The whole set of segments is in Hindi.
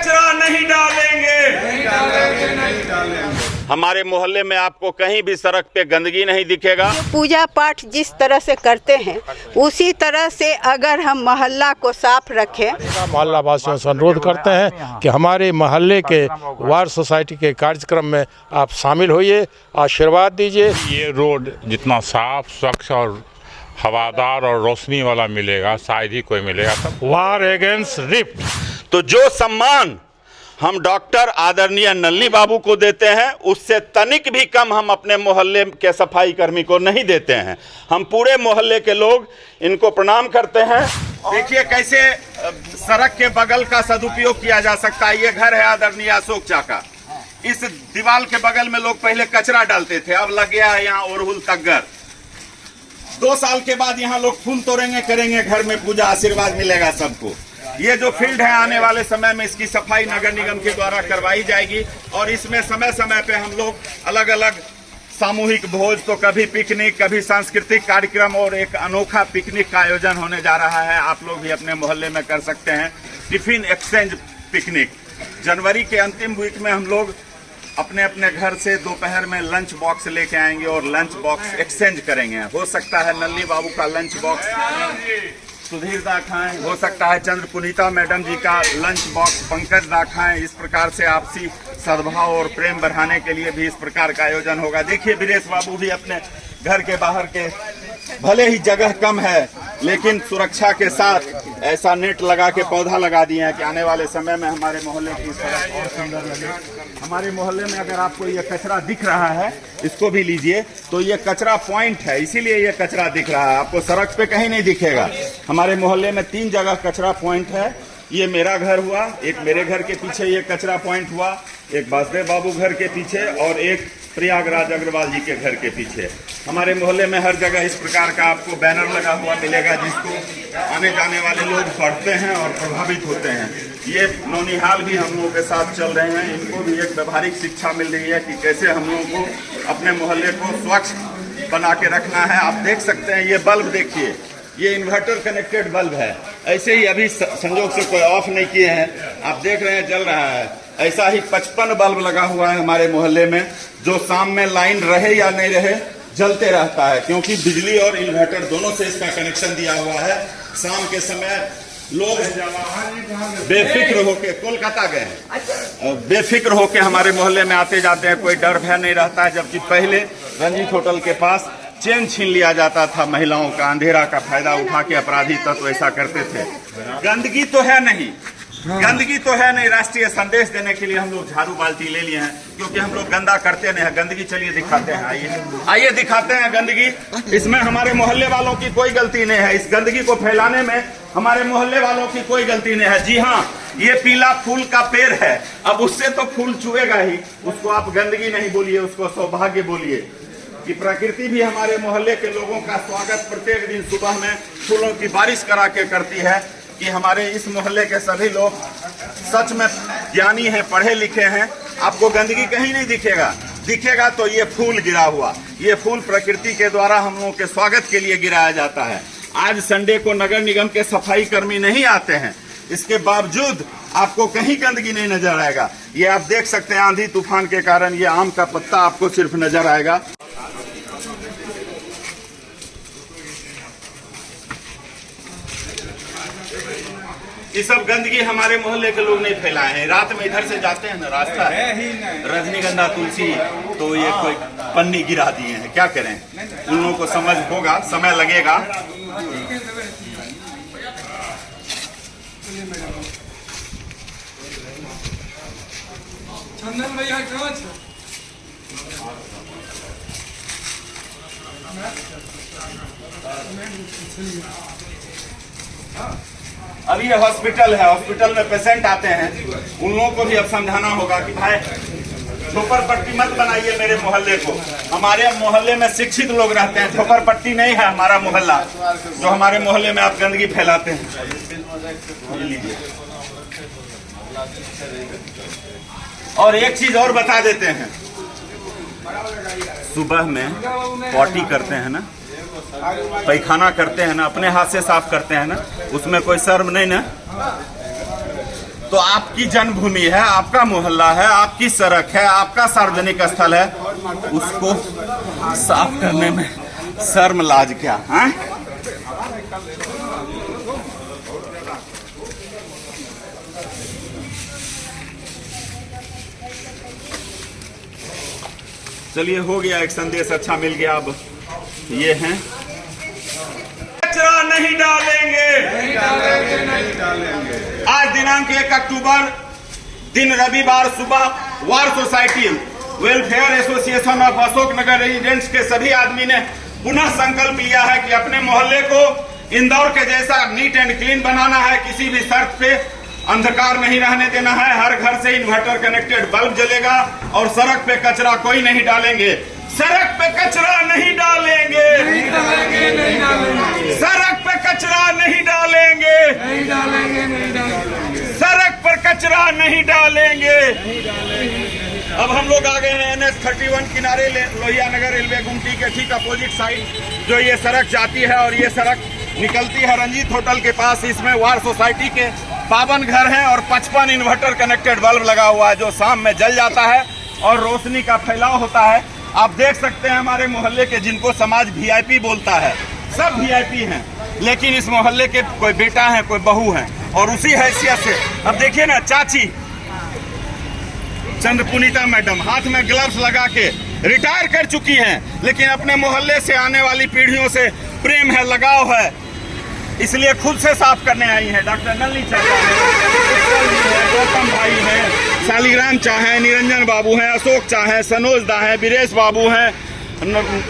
कचरा नहीं डालेंगे। हमारे मोहल्ले में आपको कहीं भी सड़क पे गंदगी नहीं दिखेगा। पूजा पाठ जिस तरह से करते हैं उसी तरह से अगर हम मोहल्ला को साफ रखें। मोहल्ला वासियों से अनुरोध करते हैं कि हमारे मोहल्ले के वार्ड सोसाइटी के कार्यक्रम में आप शामिल होइए, आशीर्वाद दीजिए। ये रोड जितना साफ स्वच्छ और हवादार और रोशनी वाला मिलेगा शायद ही कोई मिलेगा। सब वार अगेंस्ट रिफ्ट। तो जो सम्मान हम डॉक्टर आदरणीय नलिनी बाबू को देते हैं उससे तनिक भी कम हम अपने मोहल्ले के सफाई कर्मी को नहीं देते हैं। हम पूरे मोहल्ले के लोग इनको प्रणाम करते हैं। देखिए कैसे सड़क के बगल का सदुपयोग किया जा सकता है। ये घर है आदरणीय अशोक चा का। इस दीवार के बगल में लोग पहले कचरा डालते थे, अब लग गया है यहाँ ओरहुल तग्गर। 2 साल के बाद यहाँ लोग फूल तोड़ेंगे, करेंगे घर में पूजा, आशीर्वाद मिलेगा सबको। ये जो फील्ड है आने वाले समय में इसकी सफाई नगर निगम के द्वारा करवाई जाएगी और इसमें समय समय पे हम लोग अलग अलग सामूहिक भोज, तो कभी पिकनिक, कभी सांस्कृतिक कार्यक्रम और एक अनोखा पिकनिक का आयोजन होने जा रहा है। आप लोग भी अपने मोहल्ले में कर सकते हैं टिफिन एक्सचेंज पिकनिक। जनवरी के अंतिम वीक में हम लोग अपने अपने घर से दोपहर में लंच बॉक्स लेके आएंगे और लंच बॉक्स एक्सचेंज करेंगे। हो सकता है नलिनी बाबू का लंच बॉक्स सुधीर दा खाएं, हो सकता है चंद्र पुनीता मैडम जी का लंच बॉक्स पंकज दा खाएं। इस प्रकार से आपसी सद्भाव और प्रेम बढ़ाने के लिए भी इस प्रकार का आयोजन होगा। देखिए वीरेश बाबू भी अपने घर के बाहर के, भले ही जगह कम है लेकिन सुरक्षा के साथ ऐसा नेट लगा के पौधा लगा दिए हैं कि आने वाले समय में हमारे मोहल्ले की सड़क और सुंदर लगे। हमारे मोहल्ले में अगर आपको ये कचरा दिख रहा है, इसको भी लीजिए, तो ये कचरा पॉइंट है, इसीलिए ये कचरा दिख रहा है। आपको सड़क पे कहीं नहीं दिखेगा। हमारे मोहल्ले में 3 जगह कचरा पॉइंट है। ये मेरा घर हुआ, एक मेरे घर के पीछे ये कचरा पॉइंट हुआ, एक वासुदेव बाबू घर के पीछे और एक प्रयागराज अग्रवाल जी के घर के पीछे। हमारे मोहल्ले में हर जगह इस प्रकार का आपको बैनर लगा हुआ मिलेगा जिसको आने जाने वाले लोग पढ़ते हैं और प्रभावित होते हैं। ये नौनिहाल भी हम लोगों के साथ चल रहे हैं, इनको भी एक व्यवहारिक शिक्षा मिल रही है कि कैसे हम लोगों को अपने मोहल्ले को स्वच्छ बना के रखना है। आप देख सकते हैं ये बल्ब देखिए, ये इन्वर्टर कनेक्टेड बल्ब है। ऐसे ही अभी संयोग से कोई ऑफ नहीं किए हैं, आप देख रहे हैं जल रहा है। ऐसा ही 55 बल्ब लगा हुआ है हमारे मोहल्ले में, जो शाम में लाइन रहे या नहीं रहे जलते रहता है, क्योंकि बिजली और इन्वर्टर दोनों से इसका कनेक्शन दिया हुआ है। शाम के समय लोग बेफिक्र होके कोलकाता गए हैं, बेफिक्र होके हमारे मोहल्ले में आते जाते हैं, कोई डर भय नहीं रहता है। जबकि पहले रंजीत होटल के पास चेन छीन लिया जाता था महिलाओं का, अंधेरा का फायदा उठा के अपराधी तत्व ऐसा करते थे। गंदगी तो है नहीं, गंदगी तो है नहीं। राष्ट्रीय संदेश देने के लिए हम लोग झाड़ू बाल्टी ले लिए हैं, क्योंकि हम लोग गंदा करते नहीं है। गंदगी चलिए दिखाते हैं, आइए दिखाते हैं गंदगी। इसमें हमारे मोहल्ले वालों की कोई गलती नहीं है। इस गंदगी को फैलाने में हमारे मोहल्ले वालों की कोई गलती नहीं है। जी हाँ, ये पीला फूल का पेड़ है, अब उससे तो फूल चुएगा ही, उसको आप गंदगी नहीं बोलिए, उसको सौभाग्य बोलिए। कि प्रकृति भी हमारे मोहल्ले के लोगों का स्वागत प्रत्येक दिन सुबह में फूलों की बारिश करा के करती है। कि हमारे इस मोहल्ले के सभी लोग सच में ज्ञानी हैं, पढ़े लिखे हैं। आपको गंदगी कहीं नहीं दिखेगा तो ये फूल गिरा हुआ, ये फूल प्रकृति के द्वारा हम लोगों के स्वागत के लिए गिराया जाता है। आज संडे को नगर निगम के सफाई कर्मी नहीं आते हैं, इसके बावजूद आपको कहीं गंदगी नहीं नजर आएगा। ये आप देख सकते हैं आंधी तूफान के कारण ये आम का पत्ता आपको सिर्फ नजर आएगा। ये सब गंदगी हमारे मोहल्ले के लोग नहीं फैलाए हैं। रात में इधर से जाते हैं ना, रास्ता है रजनीगंधा तुलसी, तो ये कोई पन्नी गिरा दिए हैं, क्या करें। उन लोगों को समझ होगा, समय लगेगा। अब ये हॉस्पिटल है, हॉस्पिटल में पेशेंट आते हैं, उन लोगों को भी अब समझाना होगा कि भाई झोपड़पट्टी मत बनाइए मेरे मोहल्ले को। हमारे मोहल्ले में शिक्षित लोग रहते हैं, झोपड़पट्टी नहीं है हमारा मोहल्ला, जो हमारे मोहल्ले में आप गंदगी फैलाते हैं। और एक चीज और बता देते हैं, सुबह में पॉटी करते हैं ना, पैखाना करते हैं ना, अपने हाथ से साफ करते हैं ना, उसमें कोई शर्म नहीं ना। तो आपकी जन्मभूमि है, आपका मोहल्ला है, आपकी सड़क है, आपका सार्वजनिक स्थल है, उसको साफ करने में शर्म लाज क्या है? चलिए, हो गया, एक संदेश अच्छा मिल गया। अब ये हैं, कचरा नहीं डालेंगे, नहीं डालेंगे। आज दिनांक 1 अक्टूबर दिन रविवार सुबह war society welfare association of Ashoknagar residents के सभी आदमी ने पुनः संकल्प लिया है कि अपने मोहल्ले को इंदौर के जैसा नीट एंड क्लीन बनाना है। किसी भी शर्त पे अंधकार नहीं रहने देना है। हर घर से इन्वर्टर कनेक्टेड बल्ब जलेगा और सड़क पे कचरा कोई नहीं डालेंगे। सड़क पे कचरा नहीं डालेंगे, नहीं डालेंगे, नहीं डालेंगे। सड़क पे कचरा नहीं डालेंगे, नहीं डालेंगे, नहीं डालेंगे। सड़क पर कचरा नहीं डालेंगे, नहीं डालेंगे। अब हम लोग आ गए हैं NH 31 किनारे लोहिया नगर रेलवे गुमटी के ठीक अपोजिट साइड जो ये सड़क जाती है, और ये सड़क निकलती है रंजीत होटल के पास। इसमें वार सोसाइटी के 52 घर हैं और 55 इन्वर्टर कनेक्टेड बल्ब लगा हुआ है जो शाम में जल जाता है और रोशनी का फैलाव होता है। आप देख सकते हैं हमारे मोहल्ले के जिनको समाज VIP बोलता है, सब VIP हैं, लेकिन इस मोहल्ले के कोई बेटा है, कोई बहू है, और उसी हैसियत से अब देखिए ना, चाची चंद्रपुनीता मैडम हाथ में ग्लव्स लगा के रिटायर कर चुकी हैं, लेकिन अपने मोहल्ले से आने वाली पीढ़ियों से प्रेम है, लगाव है, इसलिए खुद से साफ करने आई हैं। डॉक्टर नलनी चाचा है, गौतम भाई हैं, शालीग्राम चा है, निरंजन बाबू हैं, अशोक चा है, सनोज दा है, बीरेश बाबू हैं,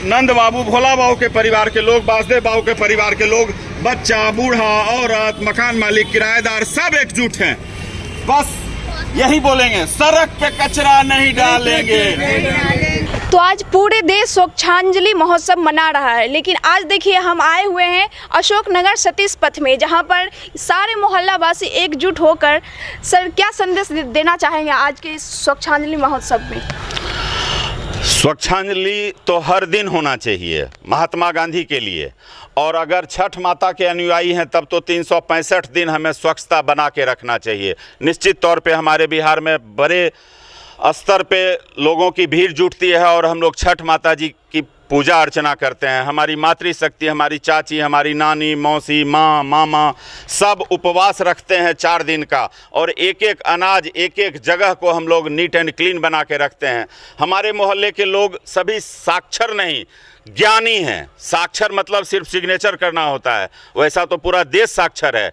नंद बाबू, भोला बाबू के परिवार के लोग, वासुदेव बाबू के परिवार के लोग, बच्चा, बूढ़ा, औरत, मकान मालिक, किराएदार, सब एकजुट हैं। बस यही बोलेंगे, सड़क पे कचरा नहीं डालेंगे। तो आज पूरे देश स्वच्छांजलि महोत्सव मना रहा है, लेकिन आज देखिए हम आए हुए हैं अशोकनगर सतीश पथ में, जहां पर सारे मोहल्लावासी एकजुट होकर सर क्या संदेश देना चाहेंगे आज के इस स्वच्छांजलि महोत्सव में? स्वच्छांजलि तो हर दिन होना चाहिए महात्मा गांधी के लिए, और अगर छठ माता के अनुयायी हैं तब तो 365 दिन हमें स्वच्छता बना के रखना चाहिए। निश्चित तौर पे हमारे बिहार में बड़े स्तर पे लोगों की भीड़ जुटती है और हम लोग छठ माता जी की पूजा अर्चना करते हैं। हमारी मातृशक्ति, हमारी चाची, हमारी नानी, मौसी, माँ, मामा सब उपवास रखते हैं 4 दिन का, और एक एक अनाज एक एक जगह को हम लोग नीट एंड क्लीन बना के रखते हैं। हमारे मोहल्ले के लोग सभी साक्षर नहीं, ज्ञानी हैं। साक्षर मतलब सिर्फ सिग्नेचर करना होता है, वैसा तो पूरा देश साक्षर है।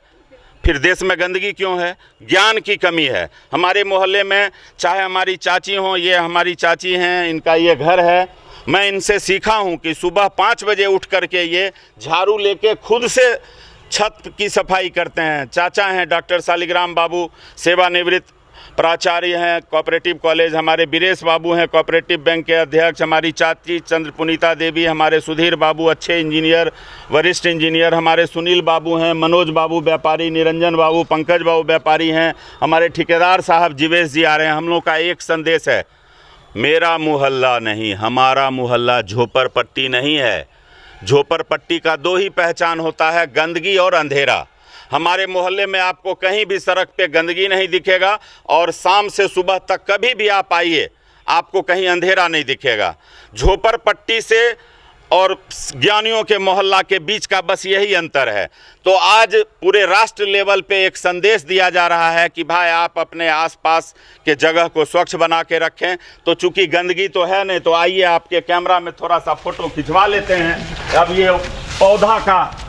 फिर देश में गंदगी क्यों है? ज्ञान की कमी है। हमारे मोहल्ले में चाहे हमारी चाची हों, ये हमारी चाची हैं, इनका ये घर है, मैं इनसे सीखा हूँ कि सुबह 5 बजे उठ करके ये झाड़ू लेके खुद से छत की सफाई करते हैं। चाचा हैं डॉक्टर शालीग्राम बाबू, सेवानिवृत्त प्राचार्य हैं कोऑपरेटिव कॉलेज, हमारे बीरेश बाबू हैं कोऑपरेटिव बैंक के अध्यक्ष, हमारी चाची चंद्रपुनीता देवी, हमारे सुधीर बाबू अच्छे इंजीनियर, वरिष्ठ इंजीनियर, हमारे सुनील बाबू हैं, मनोज बाबू व्यापारी, निरंजन बाबू, पंकज बाबू व्यापारी हैं, हमारे ठेकेदार साहब जीवेश जी आ रहे हैं। हम लोग का एक संदेश है, मेरा मोहल्ला नहीं, हमारा मोहल्ला झोपड़पट्टी नहीं है। झोपड़पट्टी का 2 ही पहचान होता है, गंदगी और अंधेरा। हमारे मोहल्ले में आपको कहीं भी सड़क पे गंदगी नहीं दिखेगा, और शाम से सुबह तक कभी भी आप आइए आपको कहीं अंधेरा नहीं दिखेगा। झोपड़पट्टी से और ज्ञानियों के मोहल्ला के बीच का बस यही अंतर है। तो आज पूरे राष्ट्र लेवल पे एक संदेश दिया जा रहा है कि भाई आप अपने आसपास के जगह को स्वच्छ बना के रखें। तो चूंकि गंदगी तो है नहीं, तो आइए आपके कैमरा में थोड़ा सा फोटो खिंचवा लेते हैं। अब ये पौधा का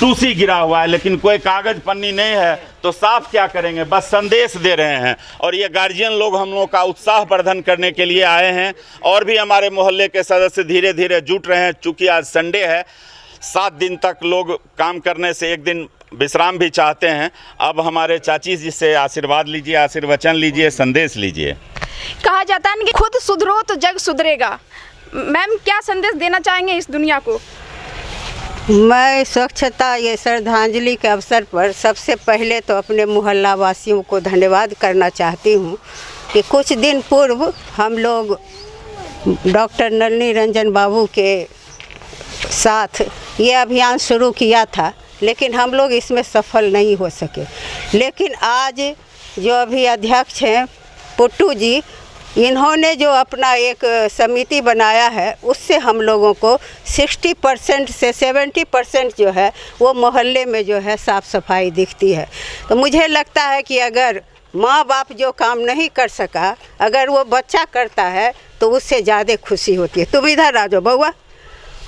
टूसी गिरा हुआ है, लेकिन कोई कागज पन्नी नहीं है, तो साफ क्या करेंगे, बस संदेश दे रहे हैं। और ये गार्जियन लोग हम लोग का उत्साह वर्धन करने के लिए आए हैं, और भी हमारे मोहल्ले के सदस्य धीरे धीरे जुट रहे हैं। चूँकि आज संडे है, 7 दिन तक लोग काम करने से एक दिन विश्राम भी चाहते हैं। अब हमारे चाची जी से आशीर्वाद लीजिए, आशीर्वचन लीजिए, संदेश लीजिए। कहा जाता है कि खुद सुधरो तो जग सुधरेगा। मैम क्या संदेश देना चाहेंगे इस दुनिया को? मैं स्वच्छता ये श्रद्धांजलि के अवसर पर सबसे पहले तो अपने मोहल्ला वासियों को धन्यवाद करना चाहती हूँ कि कुछ दिन पूर्व हम लोग डॉक्टर नलनी रंजन बाबू के साथ ये अभियान शुरू किया था, लेकिन हम लोग इसमें सफल नहीं हो सके। लेकिन आज जो अभी अध्यक्ष हैं पुट्टू जी, इन्होंने जो अपना एक समिति बनाया है, उससे हम लोगों को 60% से 70% जो है वो मोहल्ले में जो है साफ़ सफाई दिखती है। तो मुझे लगता है कि अगर माँ बाप जो काम नहीं कर सका, अगर वो बच्चा करता है तो उससे ज़्यादा खुशी होती है। तुम इधर आ जाओ बउआ।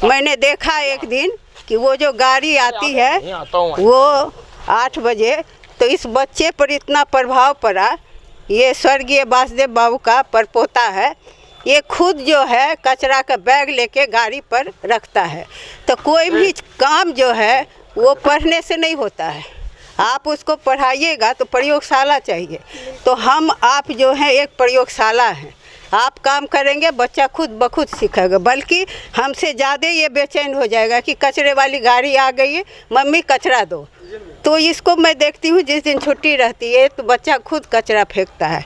मैंने देखा एक दिन कि वो जो गाड़ी आती है वो 8 बजे, तो इस बच्चे पर इतना प्रभाव पड़ा। ये स्वर्गीय वासुदेव बाबू का परपोता है, ये खुद जो है कचरा का बैग लेके गाड़ी पर रखता है। तो कोई भी काम जो है वो पढ़ने से नहीं होता है। आप उसको पढ़ाइएगा तो प्रयोगशाला चाहिए। तो हम आप जो है एक प्रयोगशाला हैं। आप काम करेंगे, बच्चा खुद ब खुद सीखेगा, बल्कि हमसे ज़्यादा ये बेचैन हो जाएगा कि कचरे वाली गाड़ी आ गई है, मम्मी कचरा दो। तो इसको मैं देखती हूँ जिस दिन छुट्टी रहती है तो बच्चा खुद कचरा फेंकता है।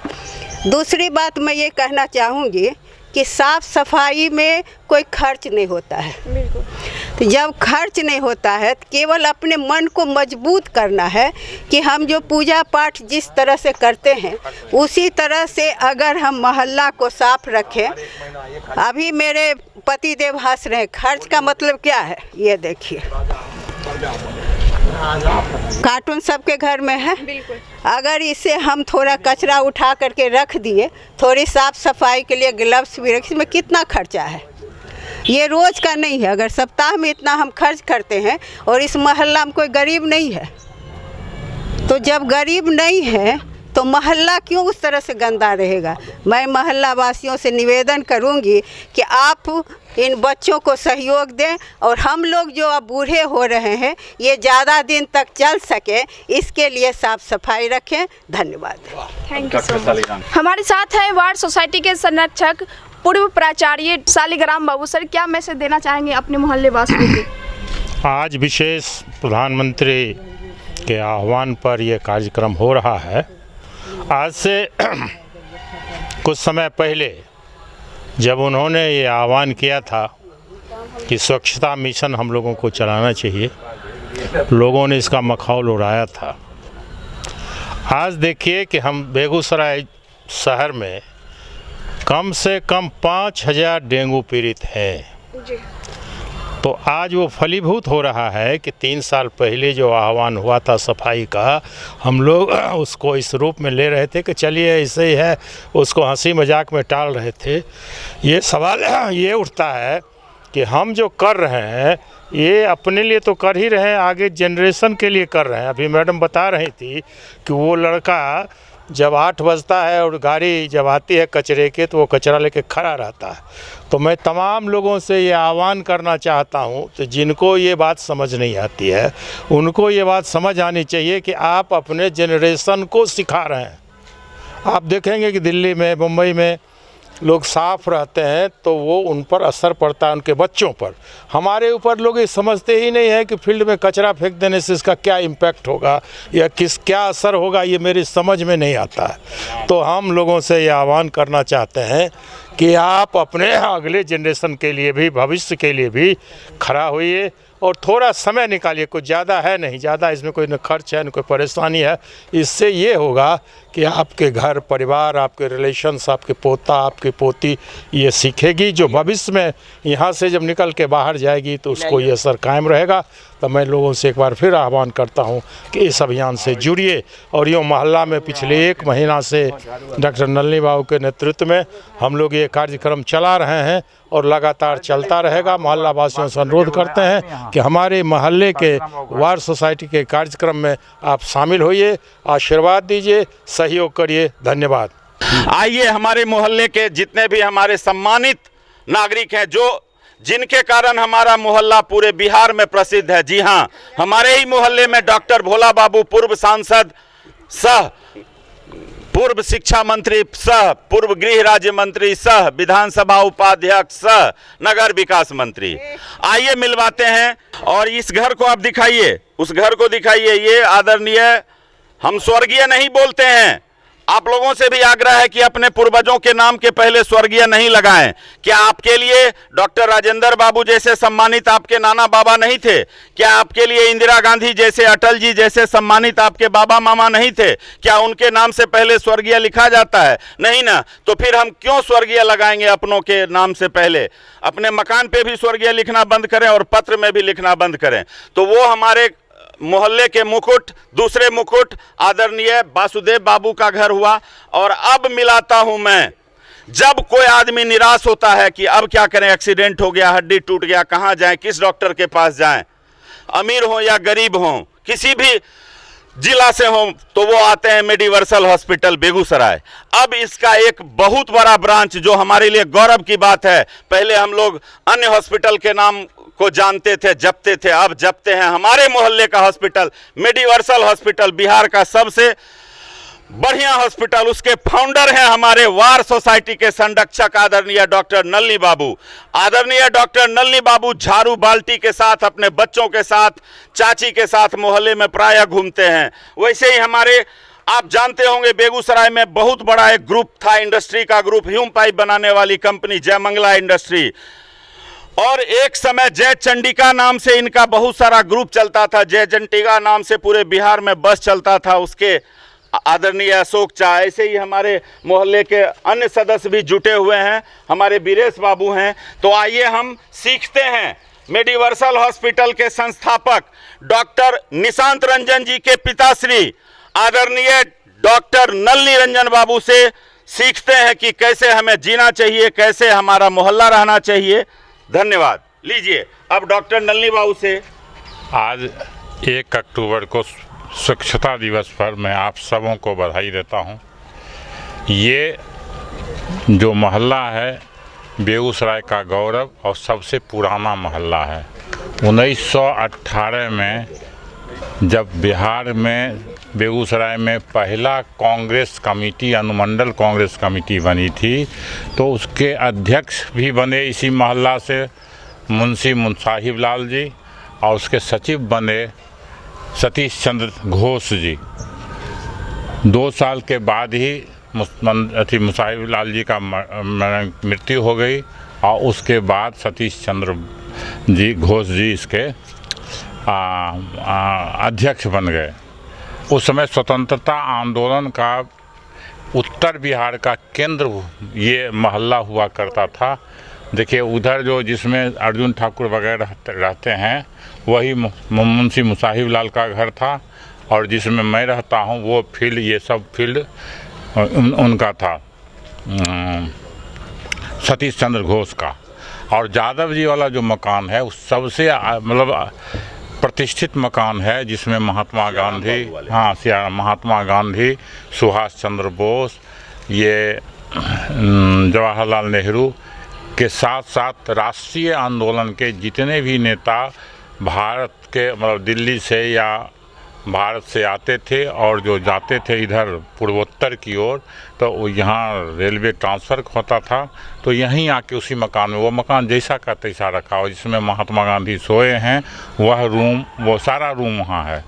दूसरी बात मैं ये कहना चाहूँगी कि साफ़ सफाई में कोई खर्च नहीं होता है। तो जब खर्च नहीं होता है तो केवल अपने मन को मजबूत करना है कि हम जो पूजा पाठ जिस तरह से करते हैं उसी तरह से अगर हम मोहल्ला को साफ रखें। अभी मेरे पति देव हंस रहे हैं, खर्च का मतलब क्या है ये देखिए। कार्टून सबके घर में है। अगर इसे हम थोड़ा कचरा उठा करके रख दिए, थोड़ी साफ सफाई के लिए ग्लव्स भी रख, इसमें कितना खर्चा है? ये रोज़ का नहीं है। अगर सप्ताह में इतना हम खर्च करते हैं और इस मोहल्ला में कोई गरीब नहीं है, तो जब गरीब नहीं है तो मोहल्ला क्यों उस तरह से गंदा रहेगा? मैं मोहल्ला वासियों से निवेदन करूंगी कि आप इन बच्चों को सहयोग दें और हम लोग जो अब बूढ़े हो रहे हैं ये ज़्यादा दिन तक चल सके, इसके लिए साफ सफाई रखें। धन्यवाद। Thank you so much. हमारे साथ हैं वार्ड सोसाइटी के संरक्षक पूर्व प्राचार्य शालिग्राम बाबू। सर, क्या मैसेज देना चाहेंगे अपने मोहल्ले वासियों को? आज विशेष प्रधानमंत्री के आह्वान पर यह कार्यक्रम हो रहा है। आज से कुछ समय पहले जब उन्होंने ये आह्वान किया था कि स्वच्छता मिशन हम लोगों को चलाना चाहिए, लोगों ने इसका मखौल उड़ाया था। आज देखिए कि हम बेगूसराय शहर में कम से कम 5000 डेंगू पीड़ित हैं। तो आज वो फलीभूत हो रहा है कि 3 साल पहले जो आह्वान हुआ था सफाई का, हम लोग उसको इस रूप में ले रहे थे कि चलिए ऐसे ही है, उसको हंसी मजाक में टाल रहे थे। ये सवाल ये उठता है कि हम जो कर रहे हैं ये अपने लिए तो कर ही रहे हैं, आगे जनरेशन के लिए कर रहे हैं। अभी मैडम बता रही थी कि वो लड़का जब 8 बजता है और गाड़ी जब आती है कचरे के तो वो कचरा लेके खड़ा रहता है। तो मैं तमाम लोगों से ये आह्वान करना चाहता हूँ, तो जिनको ये बात समझ नहीं आती है उनको ये बात समझ आनी चाहिए कि आप अपने जनरेशन को सिखा रहे हैं। आप देखेंगे कि दिल्ली में, मुंबई में लोग साफ़ रहते हैं तो वो उन पर असर पड़ता है, उनके बच्चों पर। हमारे ऊपर लोग ये समझते ही नहीं है कि फील्ड में कचरा फेंक देने से इसका क्या इम्पैक्ट होगा या क्या असर होगा, ये मेरी समझ में नहीं आता है। तो हम लोगों से ये आह्वान करना चाहते हैं कि आप अपने अगले जनरेशन के लिए भी, भविष्य के लिए भी खड़ा होइए और थोड़ा समय निकालिए। कुछ ज़्यादा है नहीं, ज़्यादा इसमें कोई न खर्च है न कोई परेशानी है। इससे ये होगा कि आपके घर परिवार, आपके रिलेशंस, आपके पोता, आपकी पोती ये सीखेगी, जो भविष्य में यहाँ से जब निकल के बाहर जाएगी तो उसको ये असर कायम रहेगा। तो मैं लोगों से एक बार फिर आह्वान करता हूँ कि इस अभियान से जुड़िए। और यूँ मोहल्ला में पिछले 1 महीना से डॉक्टर नलनी बाबू के नेतृत्व में हम लोग ये कार्यक्रम चला रहे हैं और लगातार चलता रहेगा। मोहल्ला वासियों से अनुरोध करते हैं कि हमारे मोहल्ले के वार्ड सोसाइटी के कार्यक्रम में आप शामिल होइए, आशीर्वाद दीजिए, सहयोग करिए। धन्यवाद। आइए, हमारे मोहल्ले के जितने भी हमारे सम्मानित नागरिक हैं, जिनके कारण हमारा मोहल्ला पूरे बिहार में प्रसिद्ध है। जी हाँ, हमारे ही मोहल्ले में डॉक्टर भोला बाबू, पूर्व सांसद सह पूर्व शिक्षा मंत्री सह पूर्व गृह राज्य मंत्री सह विधानसभा उपाध्यक्ष सह नगर विकास मंत्री। आइए मिलवाते हैं। और इस घर को आप दिखाइए, उस घर को दिखाइए। ये आदरणीय, हम स्वर्गीय नहीं बोलते हैं, आप लोगों से भी आग्रह है कि अपने पूर्वजों के नाम के पहले स्वर्गीय नहीं लगाएं। क्या आपके लिए डॉक्टर राजेंद्र बाबू जैसे सम्मानित आपके नाना बाबा नहीं थे? क्या आपके लिए इंदिरा गांधी जैसे, अटल जी जैसे सम्मानित आपके बाबा मामा नहीं थे? क्या उनके नाम से पहले स्वर्गीय लिखा जाता है? नहीं ना। तो फिर हम क्यों स्वर्गीय लगाएंगे अपनों के नाम से पहले? अपने मकान पे भी स्वर्गीय लिखना बंद करें और पत्र में भी लिखना बंद करें। तो वो हमारे मोहल्ले के मुकुट, दूसरे मुकुट आदरणीय वासुदेव बाबू का घर हुआ। और अब मिलाता हूं मैं, जब कोई आदमी निराश होता है कि अब क्या करें, एक्सीडेंट हो गया, हड्डी टूट गया, कहाँ जाएं, किस डॉक्टर के पास जाएं, अमीर हो या गरीब हो, किसी भी जिला से हो, तो वो आते हैं मेडिवर्सल हॉस्पिटल बेगूसराय। अब इसका एक बहुत बड़ा ब्रांच, जो हमारे लिए गौरव की बात है, पहले हम लोग अन्य हॉस्पिटल के नाम को जानते थे, जपते थे, अब जपते हैं हमारे मोहल्ले का हॉस्पिटल, मेडिवर्सल हॉस्पिटल, बिहार का सबसे बढ़िया हॉस्पिटल। उसके फाउंडर हैं हमारे वार सोसाइटी के संरक्षक आदरणीय डॉक्टर नलनी बाबू। आदरणीय डॉक्टर नलनी बाबू झाड़ू बाल्टी के साथ, अपने बच्चों के साथ, चाची के साथ मोहल्ले में प्रायः घूमते हैं। वैसे ही हमारे, आप जानते होंगे, बेगूसराय में बहुत बड़ा एक ग्रुप था, इंडस्ट्री का ग्रुप, ह्यूम पाइप बनाने वाली कंपनी जयमंगला इंडस्ट्री। और एक समय जय चंडिका नाम से इनका बहुत सारा ग्रुप चलता था। जय चंडिका नाम से पूरे बिहार में बस चलता था, उसके आदरणीय अशोक चा। ऐसे ही हमारे मोहल्ले के अन्य सदस्य भी जुटे हुए हैं, हमारे बीरेश बाबू हैं। तो आइए हम सीखते हैं मेडिवर्सल हॉस्पिटल के संस्थापक डॉक्टर निशांत रंजन जी के पिताश्री आदरणीय डॉक्टर नलनी रंजन बाबू से सीखते हैं कि कैसे हमें जीना चाहिए, कैसे हमारा मोहल्ला रहना चाहिए। धन्यवाद। लीजिए अब डॉक्टर नलनी बाबू से। आज 1 अक्टूबर को स्वच्छता दिवस पर मैं आप सबों को बधाई देता हूं। ये जो मोहल्ला है बेगूसराय का गौरव और सबसे पुराना मोहल्ला है। 1918 में जब बिहार में बेगूसराय में पहला कांग्रेस कमेटी, अनुमंडल कांग्रेस कमेटी बनी थी, तो उसके अध्यक्ष भी बने इसी मोहल्ला से मुंशी मुसाहिब लाल जी, और उसके सचिव बने सतीश चंद्र घोष जी। 2 साल के बाद ही मुसाहिब लाल जी का मृत्यु हो गई और उसके बाद सतीश चंद्र जी घोष जी इसके अध्यक्ष बन गए। उस समय स्वतंत्रता आंदोलन का उत्तर बिहार का केंद्र ये मोहल्ला हुआ करता था। देखिए उधर जो जिसमें अर्जुन ठाकुर वगैरह रहते हैं वही मुंशी मुसाहिब लाल का घर था, और जिसमें मैं रहता हूँ वो फील्ड, ये सब फील्ड उनका था, सतीश चंद्र घोष का। और यादव जी वाला जो मकान है उस सबसे मतलब प्रतिष्ठित मकान है, जिसमें महात्मा गांधी, महात्मा गांधी, सुभाष चंद्र बोस, ये जवाहरलाल नेहरू के साथ साथ राष्ट्रीय आंदोलन के जितने भी नेता भारत के मतलब दिल्ली से या भारत से आते थे और जो जाते थे इधर पूर्वोत्तर की ओर, तो यहाँ रेलवे ट्रांसफ़र होता था, तो यहीं आके उसी मकान में, वो मकान जैसा का तैसा रखा हो, जिसमें महात्मा गांधी सोए हैं, वह रूम, वो सारा रूम वहाँ है।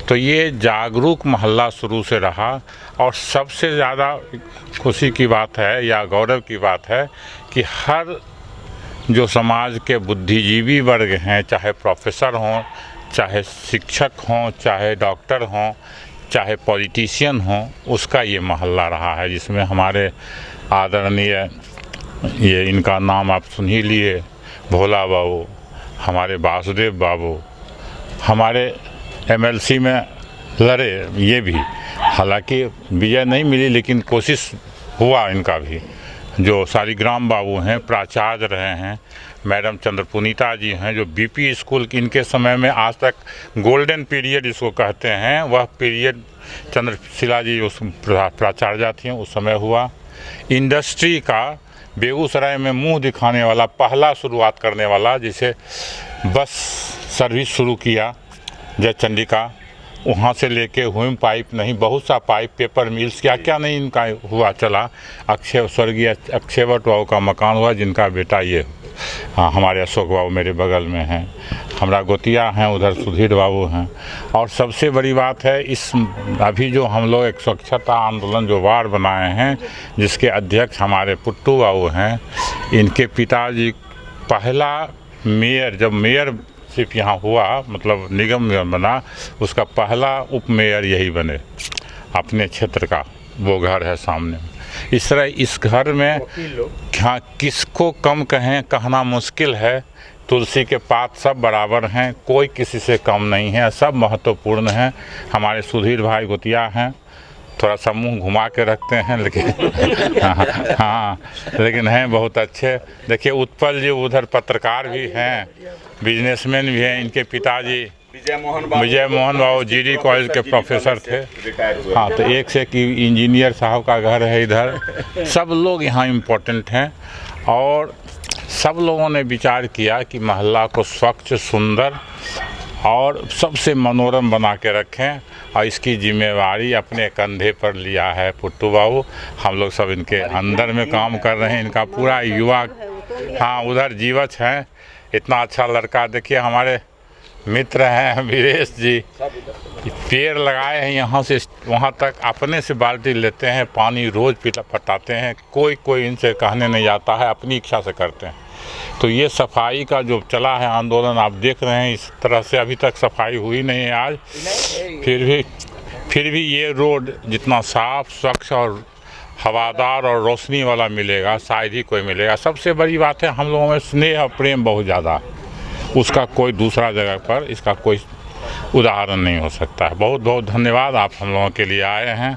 तो ये जागरूक मोहल्ला शुरू से रहा। और सबसे ज़्यादा खुशी की बात है या गौरव की बात है कि हर जो समाज के बुद्धिजीवी वर्ग हैं, चाहे प्रोफेसर हों, चाहे शिक्षक हों, चाहे डॉक्टर हों, चाहे पॉलिटिशियन हों, उसका ये मोहल्ला रहा है, जिसमें हमारे आदरणीय, ये इनका नाम आप सुन ही लिए, भोला बाबू, हमारे वासुदेव बाबू, हमारे MLC में लड़े, ये भी हालांकि विजय नहीं मिली लेकिन कोशिश हुआ इनका भी। जो सालिग्राम बाबू हैं, प्राचार्य रहे हैं, मैडम चंद्रपुनीता जी हैं, जो BP स्कूल की इनके समय में आज तक गोल्डन पीरियड जिसको कहते हैं, वह पीरियड चंद्रशिला जी उस प्राचार्य थी, उस समय हुआ। इंडस्ट्री का बेगूसराय में मुंह दिखाने वाला पहला शुरुआत करने वाला, जिसे बस सर्विस शुरू किया जय चंडिका, वहाँ से लेके ह्यूम पाइप नहीं, बहुत सा पाइप, पेपर मिल्स, क्या क्या नहीं इनका हुआ चला। स्वर्गीय अक्षयवट बाबू का मकान हुआ, जिनका बेटा ये हमारे अशोक बाबू मेरे बगल में हैं। हमारा गोतिया हैं, उधर सुधीर बाबू हैं। और सबसे बड़ी बात है, इस अभी जो हम लोग एक स्वच्छता आंदोलन जो वार्ड बनाए हैं, जिसके अध्यक्ष हमारे पुट्टू बाबू हैं, इनके पिताजी पहला मेयर, जब मेयर सिर्फ यहाँ हुआ, मतलब निगम में बना, उसका पहला उप मेयर यही बने अपने क्षेत्र का। वो घर है सामने। इस तरह इस घर में हाँ किसको कम कहें, कहना मुश्किल है। तुलसी के पात सब बराबर हैं, कोई किसी से कम नहीं है, सब महत्वपूर्ण हैं। हमारे सुधीर भाई गोतिया हैं, थोड़ा सा मुँह घुमा के रखते हैं, लेकिन हाँ लेकिन हैं बहुत अच्छे। देखिए उत्पल जी उधर पत्रकार भी हैं, बिजनेसमैन भी हैं। इनके पिताजी विजय मोहन बाबू जीडी कॉलेज के प्रोफेसर थे। हाँ, तो एक से एक इंजीनियर साहब का घर है इधर। सब लोग यहाँ इम्पोर्टेंट हैं और सब लोगों ने विचार किया कि मोहल्ला को स्वच्छ, सुंदर और सबसे मनोरम बना के रखें, और इसकी जिम्मेवारी अपने कंधे पर लिया है पुट्टू बाबू। हम लोग सब इनके अंदर में काम कर रहे हैं। इनका पूरा युवा, हाँ उधर जीवच हैं, इतना अच्छा लड़का। देखिए हमारे मित्र हैं वीरेश जी, पेड़ लगाए हैं यहाँ से वहाँ तक, अपने से बाल्टी लेते हैं, पानी रोज़ पटाते हैं। कोई इनसे कहने नहीं जाता है, अपनी इच्छा से करते हैं। तो ये सफाई का जो चला है आंदोलन, आप देख रहे हैं, इस तरह से अभी तक सफाई हुई नहीं है आज। फिर भी ये रोड जितना साफ, स्वच्छ और हवादार और रोशनी वाला मिलेगा, शायद ही कोई मिलेगा। सबसे बड़ी बात है, हम लोगों में स्नेह और प्रेम बहुत ज़्यादा, उसका कोई दूसरा जगह पर इसका कोई उदाहरण नहीं हो सकता है। बहुत बहुत धन्यवाद, आप हम लोगों के लिए आए हैं,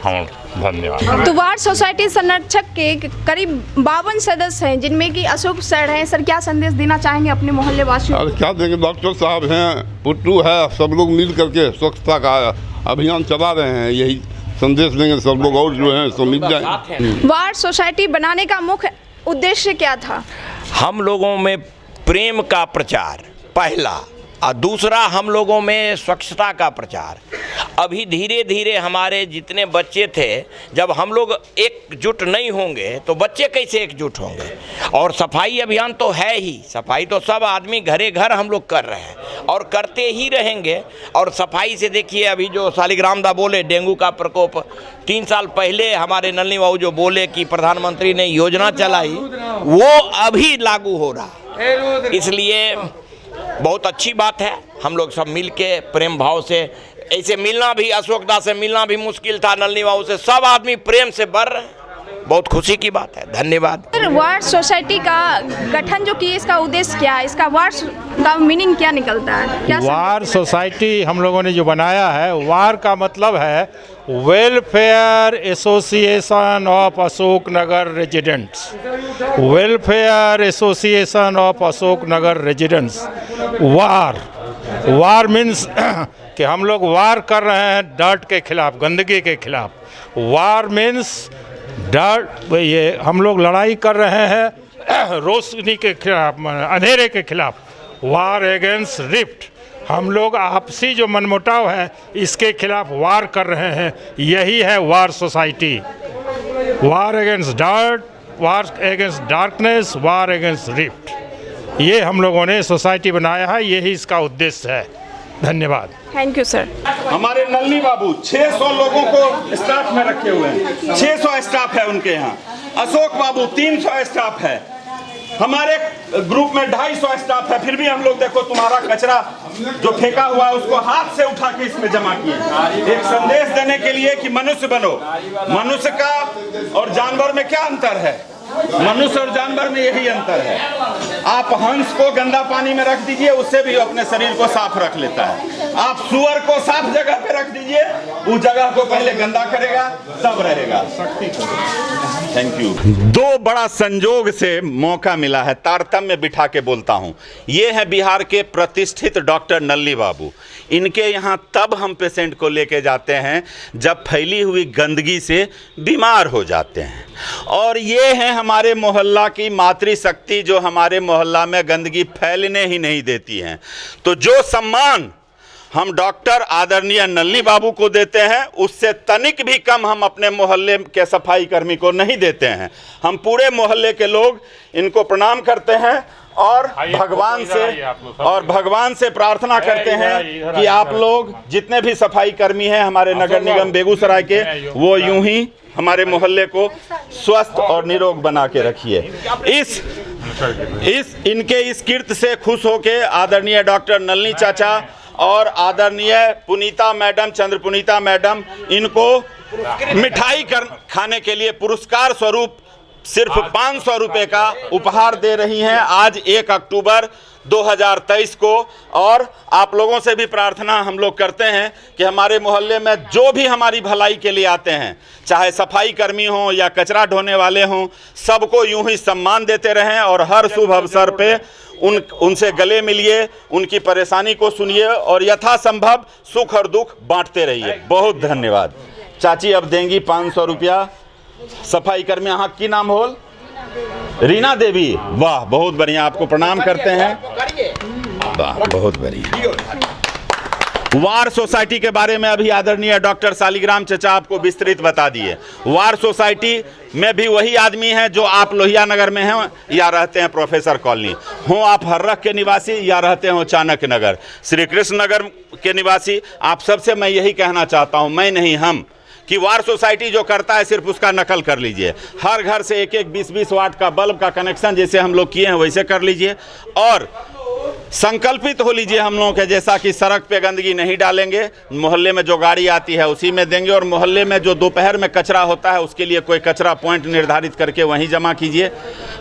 हम धन्यवाद। तो वार्ड सोसाइटी संरक्षक के करीब 52 सदस्य हैं, जिनमें कि अशोक सर हैं। सर, क्या संदेश देना चाहेंगे अपने मोहल्ले वासियों को? क्या देंगे, डॉक्टर साहब हैं, पुट्टू है, सब लोग मिल करके स्वच्छता का अभियान चला रहे हैं। यही संदेश देंगे सब लोग, और जो है सब मिल जाए। वार्ड सोसाइटी बनाने का मुख्य उद्देश्य क्या था? हम लोगों में प्रेम का प्रचार पहला, और दूसरा हम लोगों में स्वच्छता का प्रचार। अभी धीरे धीरे हमारे जितने बच्चे थे, जब हम लोग एकजुट नहीं होंगे तो बच्चे कैसे एकजुट होंगे। और सफाई अभियान तो है ही, सफाई तो सब आदमी घरे घर हम लोग कर रहे हैं और करते ही रहेंगे। और सफाई से देखिए, अभी जो शालिग्राम दा बोले डेंगू का प्रकोप, 3 साल पहले हमारे नलनी बाबू जो बोले कि प्रधानमंत्री ने योजना चलाई, वो अभी लागू हो रहा। इसलिए बहुत अच्छी बात है, हम लोग सब मिल के प्रेम भाव से, ऐसे मिलना भी, अशोक दा से मिलना भी मुश्किल था, नलनी बाबू से सब आदमी प्रेम से बढ़ रहे हैं, बहुत खुशी की बात है। धन्यवाद। वार्ड सोसाइटी का गठन जो किए, इसका उद्देश्य क्या है? इसका वार्ड का मीनिंग क्या निकलता है? क्या वार सोसाइटी हम लोगों ने जो बनाया है, वार का मतलब है welfare association of Ashok Nagar residents. Welfare association of Ashok Nagar residents. War means कि हम लोग वार कर रहे हैं डर्ट के खिलाफ, गंदगी के खिलाफ। वार मीन्स डर्ट, ये हम लोग लड़ाई कर रहे हैं रोशनी के खिलाफ, अंधेरे के खिलाफ। वार अगेंस्ट रिफ्ट, हम लोग आपसी जो मनमुटाव है इसके खिलाफ वार कर रहे हैं। यही है war society. War against dirt, war against darkness, war against rift. ये हम लोगों ने सोसाइटी बनाया है, यही इसका उद्देश्य है। धन्यवाद। Thank you sir. हमारे नलनी बाबू 600 लोगों को स्टाफ में रखे हुए हैं, 600 स्टाफ है उनके यहाँ। अशोक बाबू 300 स्टाफ है, हमारे ग्रुप में 250 स्टाफ है। फिर भी हम लोग देखो, तुम्हारा कचरा जो फेंका हुआ है उसको हाथ से उठा के इसमें जमा किए, एक संदेश देने के लिए कि मनुष्य बनो। मनुष्य का और जानवर में क्या अंतर है? मनुष्य और जानवर में यही अंतर है। आप हंस को गंदा पानी में रख दीजिए, उससे भी अपने शरीर को साफ रख लेता है। आप सुअर को साफ जगह पे रख दीजिए, उस जगह को पहले गंदा करेगा तब रहेगा। Thank you. दो बड़ा संजोग से मौका मिला है, तारतम्य बिठा के बोलता हूँ। ये है बिहार के प्रतिष्ठित डॉक्टर नलनी बाबू। इनके यहाँ तब हम पेशेंट को लेके जाते हैं जब फैली हुई गंदगी से बीमार हो जाते हैं। और ये हैं हमारे मोहल्ला की मातृशक्ति, जो हमारे मोहल्ला में गंदगी फैलने ही नहीं देती हैं। तो जो सम्मान हम डॉक्टर आदरणीय नलिनी बाबू को देते हैं, उससे तनिक भी कम हम अपने मोहल्ले के सफाई कर्मी को नहीं देते हैं। हम पूरे मोहल्ले के लोग इनको प्रणाम करते हैं और भगवान से प्रार्थना करते हैं कि आप लोग जितने भी सफाई कर्मी हैं हमारे नगर निगम बेगूसराय के, वो यूं ही हमारे मोहल्ले को स्वस्थ और निरोग बना के रखिए। इनके इस कीर्ति से खुश होके आदरणीय डॉक्टर नलिनी चाचा और आदरणीय पुनीता मैडम, चंद्र पुनीता मैडम, इनको मिठाई खाने के लिए पुरस्कार स्वरूप सिर्फ 500 रुपये का उपहार दे रही हैं आज 1 अक्टूबर 2023 को। और आप लोगों से भी प्रार्थना हम लोग करते हैं कि हमारे मोहल्ले में जो भी हमारी भलाई के लिए आते हैं, चाहे सफाई कर्मी हों या कचरा ढोने वाले हों, सबको यूं ही सम्मान देते रहें और हर शुभ अवसर पे उनसे गले मिलिए, उनकी परेशानी को सुनिए और यथासंभव सुख और दुख बांटते रहिए। बहुत धन्यवाद। चाची अब देंगी 500 रुपया सफाई कर्मी। यहाँ की नाम होल? रीना देवी। वाह, बहुत बढ़िया, आपको प्रणाम करते हैं। वाह, बहुत बढ़िया। वार सोसाइटी के बारे में अभी आदरणीय डॉक्टर सालिग्राम चचा आपको विस्तृत बता दिए। वार सोसाइटी में भी वही आदमी हैं जो आप लोहिया नगर में हैं या रहते हैं प्रोफेसर कॉलोनी, हों आप हर्रख के निवासी या रहते हो चाणक्य नगर, श्री कृष्ण नगर के निवासी, आप सबसे मैं यही कहना चाहता हूं, मैं नहीं हम, कि वार सोसाइटी जो करता है सिर्फ उसका नकल कर लीजिए। हर घर से 1-1, 20-20 वाट का बल्ब का कनेक्शन जैसे हम लोग किए हैं वैसे कर लीजिए और संकल्पित हो लीजिए हम लोगों के जैसा कि सड़क पे गंदगी नहीं डालेंगे, मोहल्ले में जो गाड़ी आती है उसी में देंगे और मोहल्ले में जो दोपहर में कचरा होता है उसके लिए कोई कचरा पॉइंट निर्धारित करके वहीं जमा कीजिए।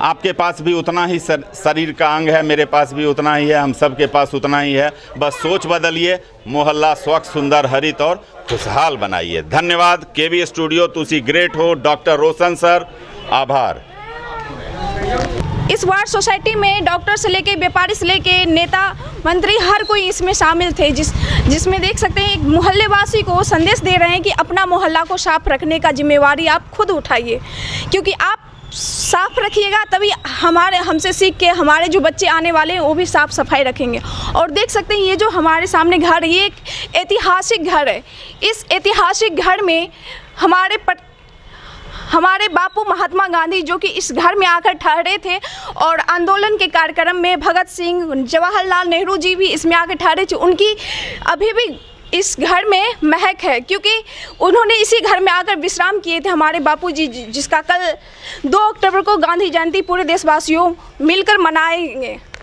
आपके पास भी उतना ही शरीर का अंग है, मेरे पास भी उतना ही है, हम सब के पास उतना ही है। बस सोच बदलिए, मोहल्ला स्वच्छ, सुंदर, हरित और खुशहाल बनाइए। धन्यवाद। केवी स्टूडियो, तुसी ग्रेट हो। डॉक्टर रोशन सर, आभार। इस वार्ड सोसाइटी में डॉक्टर से लेके व्यापारी से लेके नेता मंत्री हर कोई इसमें शामिल थे, जिसमें देख सकते हैं एक मोहल्लेवासी को संदेश दे रहे हैं कि अपना मोहल्ला को साफ रखने का जिम्मेवारी आप खुद उठाइए, क्योंकि आप साफ रखिएगा तभी हमसे सीख के हमारे जो बच्चे आने वाले हैं वो भी साफ सफाई रखेंगे। और देख सकते हैं ये जो हमारे सामने घर, ये एक ऐतिहासिक घर है। इस ऐतिहासिक घर में हमारे बापू महात्मा गांधी जो कि इस घर में आकर ठहरे थे और आंदोलन के कार्यक्रम में भगत सिंह, जवाहरलाल नेहरू जी भी इसमें आकर ठहरे थे। उनकी अभी भी इस घर में महक है, क्योंकि उन्होंने इसी घर में आकर विश्राम किए थे हमारे बापूजी, जिसका कल 2 अक्टूबर को गांधी जयंती पूरे देशवासियों मिलकर मनाएंगे।